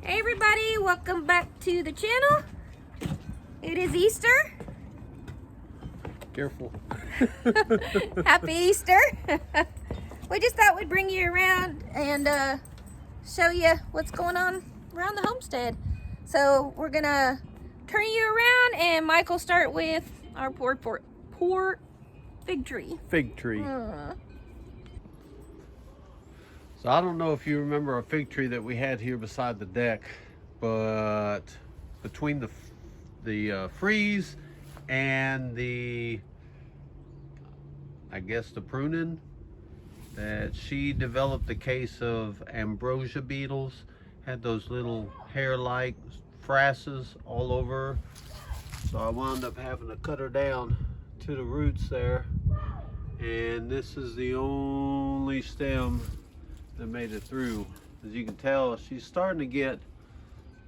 Hey everybody, welcome back to the channel. It is Easter. Careful. Happy Easter. We just thought we'd bring you around and show you what's going on around the homestead. So we're gonna turn you around and Mike will start with our poor fig tree. Fig tree. So I don't know if you remember a fig tree that we had here beside the deck, but between the freeze and the, I guess, the pruning, that she developed a case of ambrosia beetles, had those little hair-like frasses all over her. So I wound up having to cut her down to the roots there, and this is the only stem that made it through. As you can tell, she's starting to get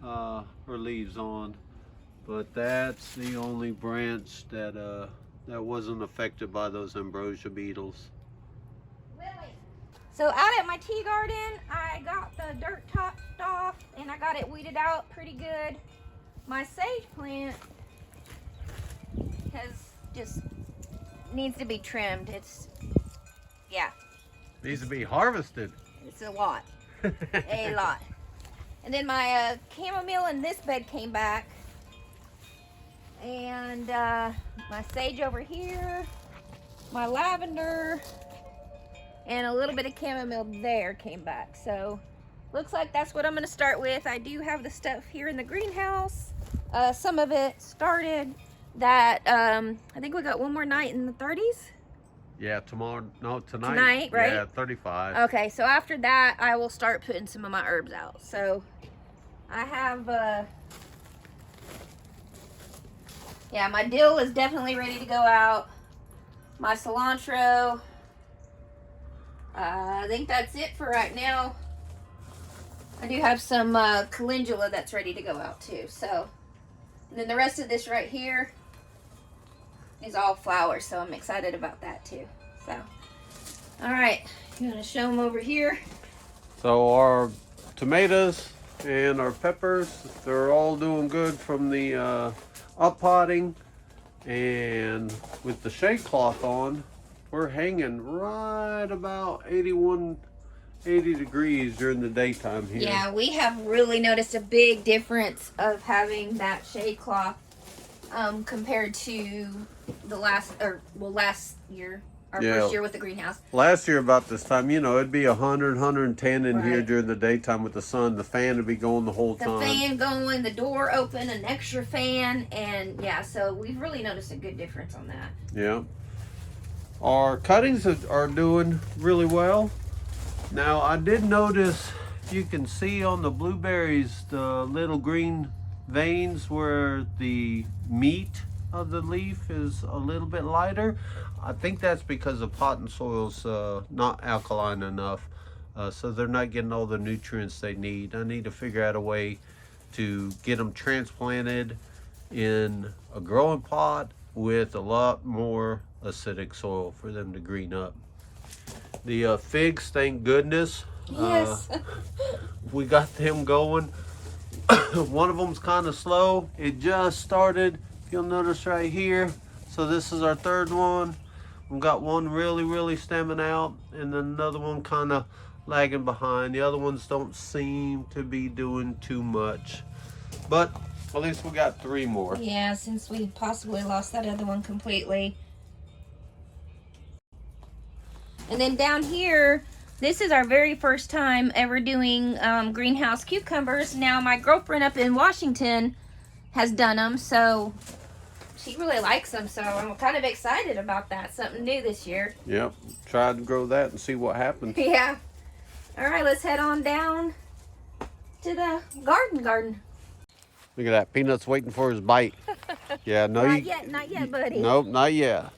her leaves on, but that's the only branch that that wasn't affected by those ambrosia beetles. So out at my tea garden, I got the dirt topped off and I got it weeded out pretty good. My sage plant just needs to be trimmed. Needs to be harvested. It's a lot, a lot. And then my chamomile in this bed came back, and my sage over here, my lavender, and a little bit of chamomile there came back. So looks like that's what I'm going to start with. I do have the stuff here in the greenhouse. Some of it started that I think we got one more night in the 30s. Yeah, tomorrow, no, tonight. Tonight, right? Yeah, 35. Okay, so after that, I will start putting some of my herbs out. So I have, yeah, my dill is definitely ready to go out. My cilantro, I think that's it for right now. I do have some calendula that's ready to go out too. So, and then the rest of this right here is all flowers, so I'm excited about that too. So, all right, you want to show them over here? So our tomatoes and our peppers, they're all doing good from the up potting, and with the shade cloth on, we're hanging right about 80 degrees during the daytime here. Yeah, we have really noticed a big difference of having that shade cloth compared to the last year, our first year with the greenhouse. Last year about this time, you know, it'd be 100, 110 in here Right. during the daytime with the sun. The fan would be going the whole time. The fan going, the door open, an extra fan, and yeah, so we've really noticed a good difference on that. Yeah. Our cuttings are doing really well. Now, I did notice, you can see on the blueberries, the little green veins where the meat of the leaf is a little bit lighter. I think that's because the pot and soil's not alkaline enough, so they're not getting all the nutrients they need. I need to figure out a way to get them transplanted in a growing pot with a lot more acidic soil for them to green up. The figs, thank goodness, Yes. we got them going. One of them's kind of slow. It just started. You'll notice right here. So this is our third one. We've got one really stemming out, and then another one kind of lagging behind. The other ones don't seem to be doing too much, but at least we got 3 more. Yeah, since we possibly lost that other one completely. And then down here, this is our very first time ever doing greenhouse cucumbers. Now, my girlfriend up in Washington has done them, so she really likes them. So I'm kind of excited about that. Something new this year. Yep, try to grow that and see what happens. Yeah. All right, let's head on down to the garden. Look at that, Peanut's waiting for his bite. Yeah, no, Not yet, buddy. Nope, not yet.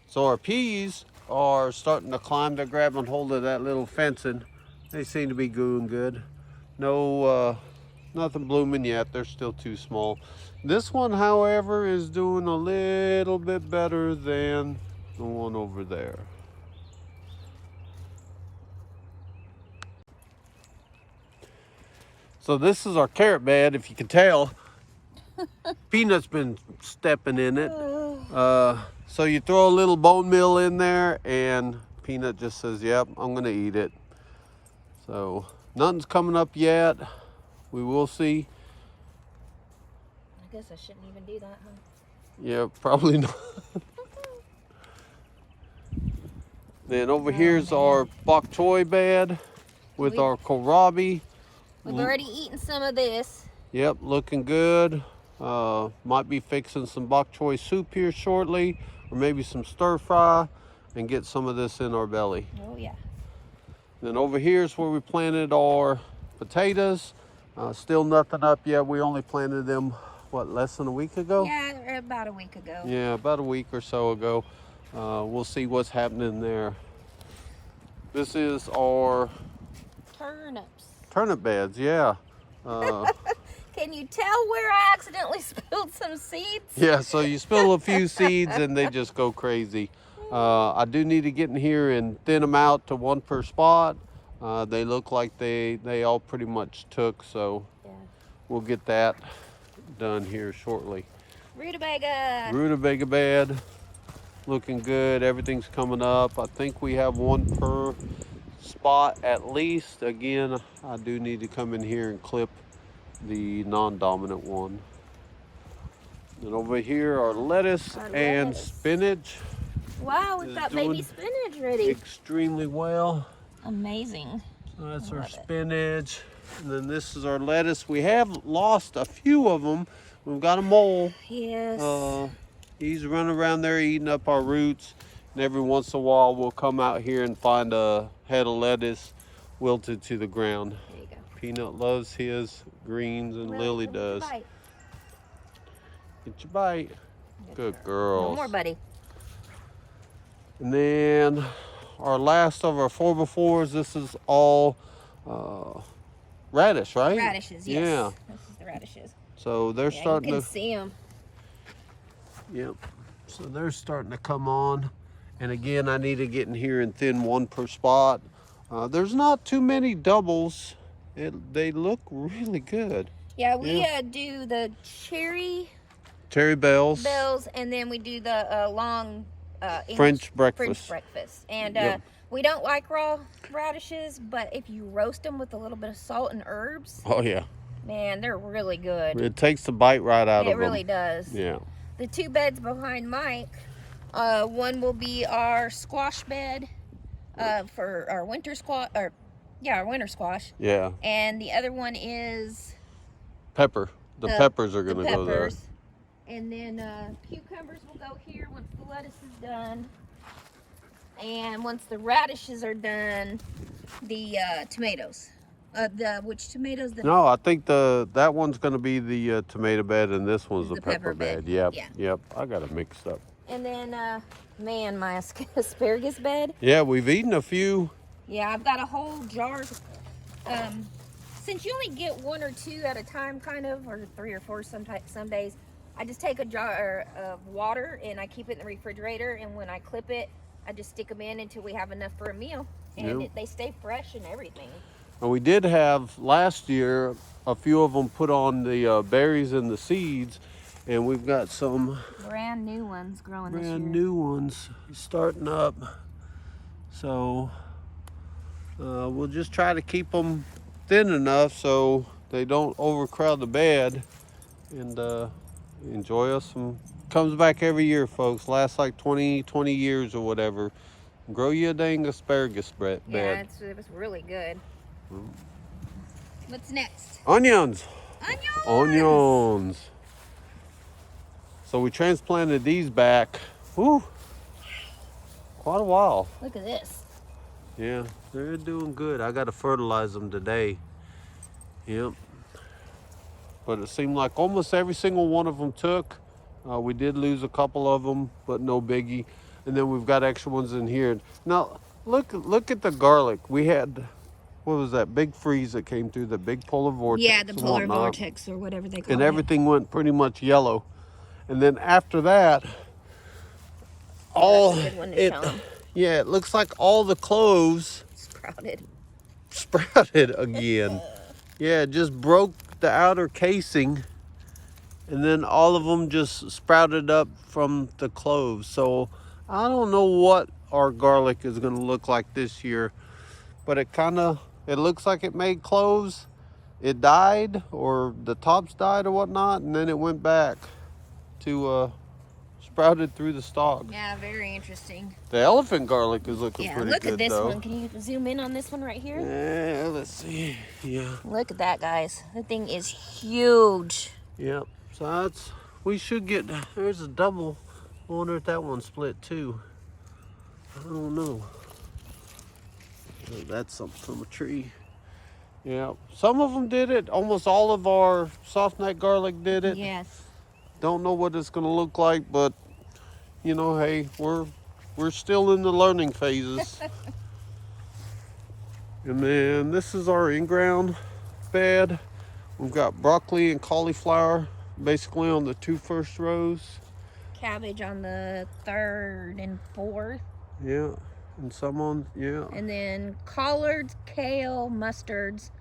So our peas are starting to climb. They're grabbing hold of that little fencing. They seem to be doing good. No, nothing blooming yet. They're still too small. This one, however, is doing a little bit better than the one over there. So this is our carrot bed, if you can tell. Peanut's been stepping in it. So you throw a little bone meal in there and Peanut just says, yep, I'm gonna eat it. So nothing's coming up yet. We will see. I guess I shouldn't even do that, huh? Yeah, probably not. Then over here's our bok choy bed with our kohlrabi. We've already eaten some of this. Yep, looking good. Might be fixing some bok choy soup here shortly, or maybe some stir fry, and get some of this in our belly. Oh yeah. Then over here is where we planted our potatoes. Still nothing up yet. We only planted them, what, less than a week ago? Yeah, about a week ago. Yeah, about a week or so ago. We'll see what's happening there. This is our Turnips. turnip beds, yeah. Can you tell where I accidentally spilled some seeds? Yeah, so you spill a few seeds and they just go crazy. I do need to get in here and thin them out to one per spot. They look like they all pretty much took, so yeah. We'll get that done here shortly. Rutabaga. Rutabaga bed, looking good. Everything's coming up. I think we have one per spot at least. Again, I do need to come in here and clip the non-dominant one. And over here are lettuce and spinach. Wow, we've got baby spinach ready. Extremely well. Amazing. So that's our spinach. And then this is our lettuce. We have lost a few of them. We've got a mole. Yes. He's running around there eating up our roots. And every once in a while we'll come out here and find a head of lettuce wilted to the ground. There you go. Peanut loves his greens and Lily does. Get your bite. Good girl. One more, buddy. And then our last of our 4x4s, this is all radish, right? Radishes, yes. Yeah. This is the radishes. So they're starting you to can see them. Yep. So they're starting to come on. And again, I need to get in here and thin one per spot. There's not too many doubles. They look really good. Yeah, we do the cherry bells, and then we do the long French breakfast. And we don't like raw radishes, but if you roast them with a little bit of salt and herbs, oh yeah, man, they're really good. It takes the bite right out of them. It really does. Yeah. The two beds behind Mike, one will be our squash bed for our winter squash, our winter squash. Yeah. And the other one is pepper. The peppers are going to go there. And then cucumbers will go here once the lettuce is done. And once the radishes are done, the tomatoes. Which tomatoes? No, I think that one's going to be the tomato bed, and this one's the pepper bed. Yep. Yeah. Yep. I got it mixed up. And then, man, my asparagus bed. Yeah, we've eaten a few. Yeah, I've got a whole jar. Since you only get one or two at a time, kind of, or 3 or 4 some days, I just take a jar of water and I keep it in the refrigerator. And when I clip it, I just stick them in until we have enough for a meal. And they stay fresh and everything. And we did have last year a few of them put on the berries and the seeds. And we've got some brand new ones growing this year. Brand new ones starting up. So we'll just try to keep them thin enough so they don't overcrowd the bed, and enjoy us some. Comes back every year, folks. Lasts like 20 years or whatever. Grow you a dang asparagus bed. Yeah, it was really good. What's next? Onions. Onions. So we transplanted these back, quite a while. Look at this. Yeah, they're doing good. I got to fertilize them today. Yep. But it seemed like almost every single one of them took. We did lose a couple of them, but no biggie. And then we've got extra ones in here. Now, look at the garlic. We had, what was that big freeze that came through, the big polar vortex? Yeah, the polar vortex or whatever they call it. And everything went pretty much yellow. And then after that, it looks like all the cloves sprouted again. Yeah, it just broke the outer casing, and then all of them just sprouted up from the cloves. So I don't know what our garlic is going to look like this year, but it looks like it made cloves. It died, or the tops died or whatnot, and then it went back to sprouted through the stalk. Yeah, very interesting. The elephant garlic is looking pretty look good, at this though. one. Can you zoom in on this one right here? Yeah, let's see. Yeah. Look at that, guys. The thing is huge. Yep. So we should get, there's a double. I wonder if that one split too. I don't know. That's something from a tree. Yeah. Some of them did it. Almost all of our soft neck garlic did it. Yes. Don't know what it's going to look like, but you know, hey, we're still in the learning phases. And then this is our in-ground bed. We've got broccoli and cauliflower basically on the 2 first rows. Cabbage on the 3rd and 4th. Yeah, and some on, yeah. And then collards, kale, mustards.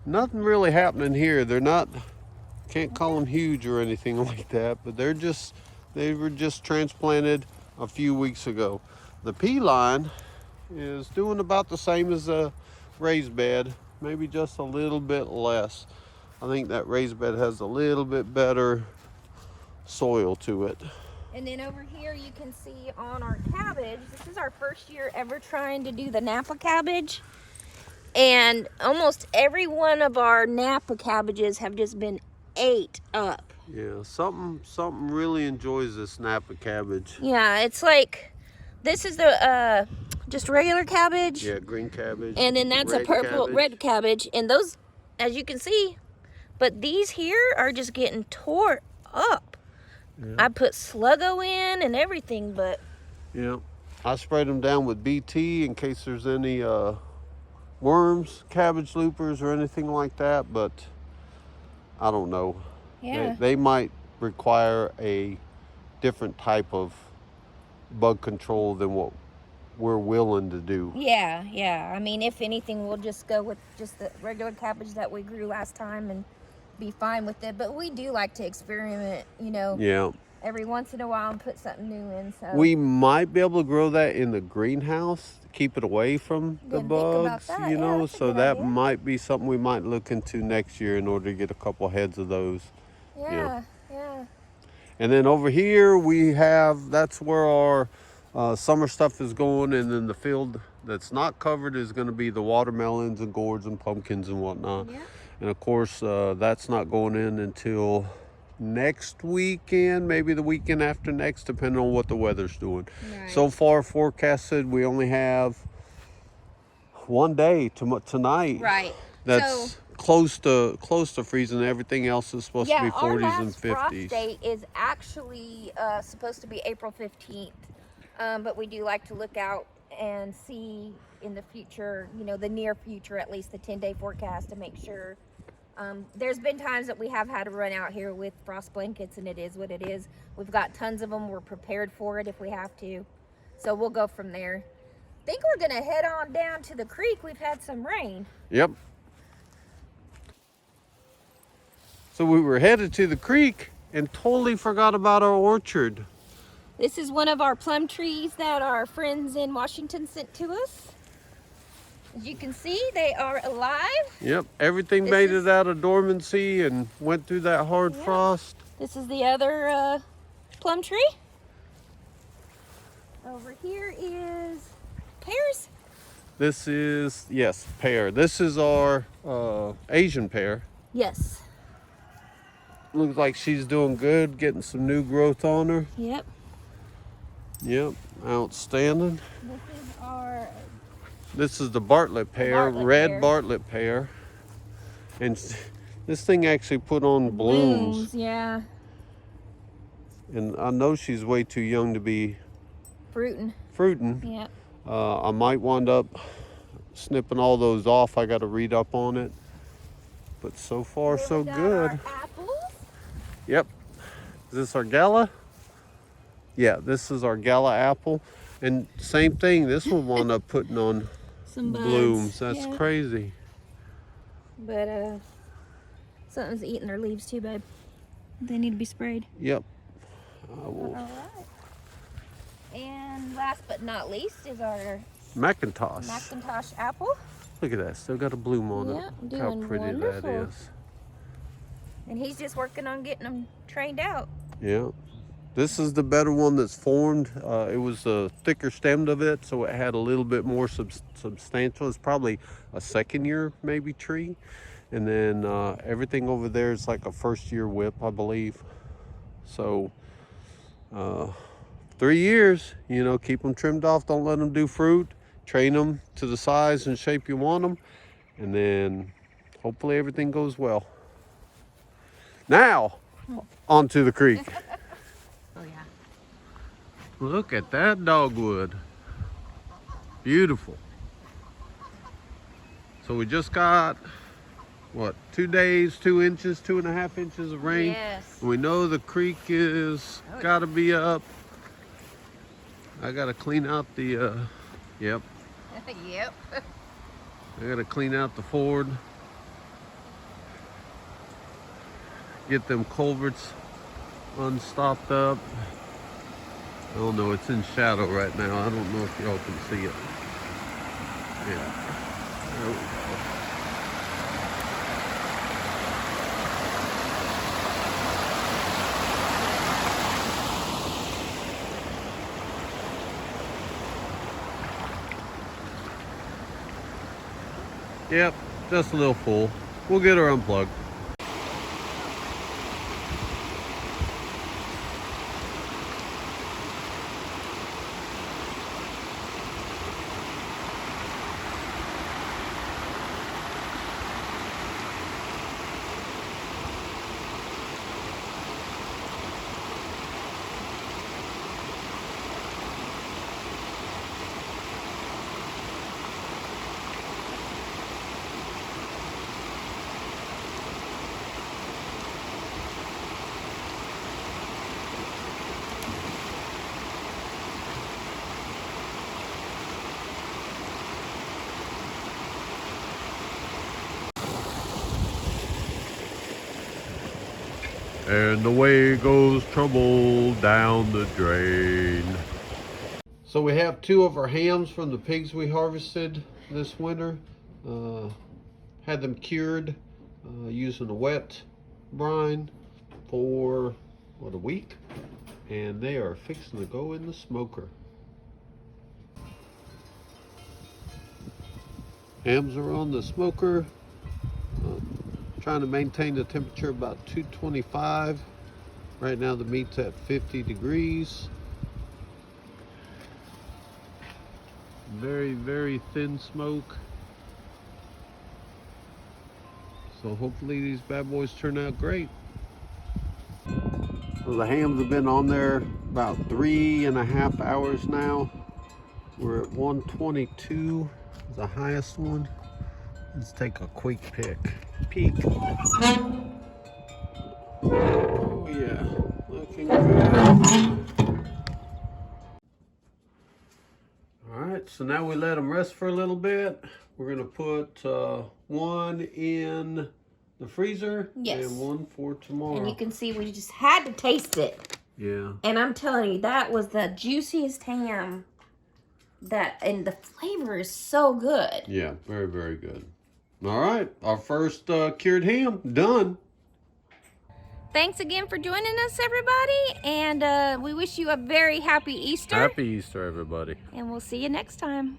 Nothing really happening here. They're not, can't call them huge or anything like that, but they were just transplanted a few weeks ago. The pea line is doing about the same as a raised bed, maybe just a little bit less. I think that raised bed has a little bit better soil to it. And then over here you can see on our cabbage, this is our first year ever trying to do the Napa cabbage. And almost every one of our Napa cabbages have just been ate up. Yeah, something really enjoys this Napa cabbage. Yeah, it's like, this is the just regular cabbage. Yeah, green cabbage. And then that's a purple, red cabbage. And those, as you can see, but these here are just getting tore up. Yeah. I put Sluggo in and everything, but... Yeah, I sprayed them down with BT in case there's any worms, cabbage loopers, or anything like that, but I don't know. Yeah. They might require a different type of bug control than what we're willing to do. Yeah, yeah. I mean, if anything, we'll just go with just the regular cabbage that we grew last time and be fine with it. But we do like to experiment, you know. Yeah. Every once in a while and put something new in. So we might be able to grow that in the greenhouse to keep it away from the bugs, you know. Yeah, so that might be something we might look into next year in order to get a couple heads of those. Yeah, yeah. And then over here we have, that's where our summer stuff is going, and then the field that's not covered is going to be the watermelons and gourds and pumpkins and whatnot. Yeah. And of course that's not going in until next weekend, maybe the weekend after next, depending on what the weather's doing. Right. So far forecasted we only have one day tonight. Right. That's so close to freezing. Everything else is supposed to be 40s and 50s. Our last frost date is actually supposed to be April 15th. But we do like to look out and see in the future, you know, the near future, at least the 10-day forecast, to make sure. There's been times that we have had to run out here with frost blankets, and it is what it is. We've got tons of them. We're prepared for it if we have to. So we'll go from there. I think we're going to head on down to the creek. We've had some rain. Yep. So we were headed to the creek and totally forgot about our orchard. This is one of our plum trees that our friends in Washington sent to us. As you can see, they are alive. Yep, everything made it out of dormancy and went through that hard frost. This is the other plum tree. Over here is pears. This is, yes, pear. This is our Asian pear. Yes. Looks like she's doing good, getting some new growth on her. Yep. Yep, outstanding. This is our... This is the Bartlett pear, red Bartlett pear. And this thing actually put on blooms. Yeah. And I know she's way too young to be fruiting. Yep. I might wind up snipping all those off. I got to read up on it. But so far, so good. Our apples. Yep. Is this our Gala? Yeah, this is our Gala apple. And same thing, this one wound up putting on some buds. blooms. That's crazy. But something's eating their leaves too, babe. They need to be sprayed. Yep. I will. All right. And last but not least is our Macintosh apple. Look at that. Still got a bloom on Yeah, it. doing How pretty wonderful. that is. And he's just working on getting them trained out. Yeah. This is the better one that's formed. It was a thicker stem of it, so it had a little bit more substantial. It's probably a second year maybe tree. And then everything over there is like a first year whip, I believe. So 3 years, you know, keep them trimmed off. Don't let them do fruit. Train them to the size and shape you want them. And then hopefully everything goes well. Now, onto the creek. Oh yeah. Look at that dogwood. Beautiful. So we just got, what, 2 days, 2 inches, 2.5 inches of rain. Yes. We know the creek is gotta be up. I gotta clean out the, yep. Yep. I gotta clean out the ford. Get them culverts unstopped up. I don't know, it's in shadow right now. I don't know if y'all can see it. Yeah. There we go. Yep, just a little full. We'll get her unplugged. And away goes trouble down the drain. So we have 2 of our hams from the pigs we harvested this winter. Had them cured using a wet brine for, what, a week? And they are fixing to go in the smoker. Hams are on the smoker. Trying to maintain the temperature about 225. Right now the meat's at 50 degrees. Very, very thin smoke. So hopefully these bad boys turn out great. So the hams have been on there about 3.5 hours now. We're at 122, the highest one. Let's take a quick peek. Oh yeah, looking good. All right, so now we let them rest for a little bit. We're gonna put 1 in the freezer. Yes. And 1 for tomorrow. And you can see we just had to taste it. Yeah. And I'm telling you, that was the juiciest ham. And the flavor is so good. Yeah, very, very good. All right, our first cured ham done. Thanks again for joining us, everybody. And we wish you a very happy Easter. Happy Easter, everybody. And we'll see you next time.